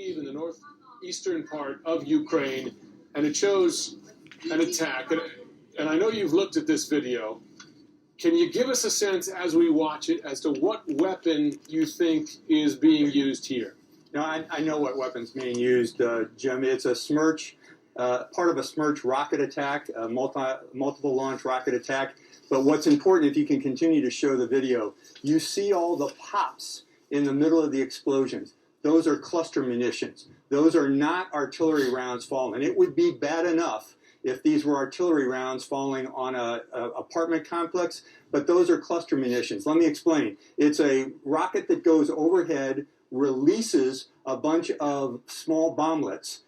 In the northeastern part of Ukraine, and it shows an attack. And I know you've looked at this video. Can you give us a sense as we watch it as to what weapon you think is being used here? No, I know what weapon's being used, Jim. It's a Smerch, part of a Smerch rocket attack, a multiple launch rocket attack. But what's important, if you can continue to show the video, you see all the pops in the middle of the explosions. Those are cluster munitions. Those are not artillery rounds falling. It would be bad enough if these were artillery rounds falling on an apartment complex, but those are cluster munitions. Let me explain. It's a rocket that goes overhead, releases a bunch of small bomblets,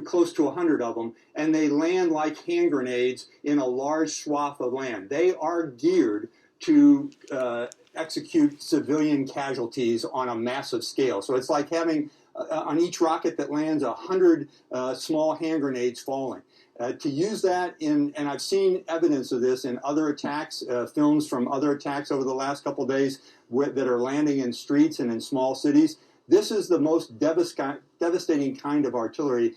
close to 100 of them, and they land like hand grenades in a large swath of land. They are geared to execute civilian casualties on a massive scale. So it's like having, on each rocket that lands, 100 small hand grenades falling. To use that and I've seen evidence of this in other attacks, films from other attacks over the last couple of days that are landing in streets and in small cities. This is the most devastating kind of artillery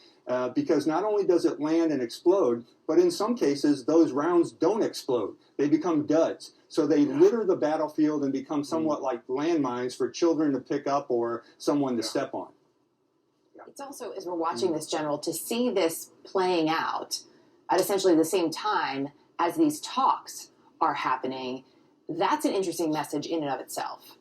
because not only does it land and explode, but in some cases those rounds don't explode. They become duds. So they litter the battlefield and become somewhat like landmines for children to pick up or someone to step on. It's also, as we're watching this, General, to see this playing out at essentially the same time as these talks are happening, that's an interesting message in and of itself.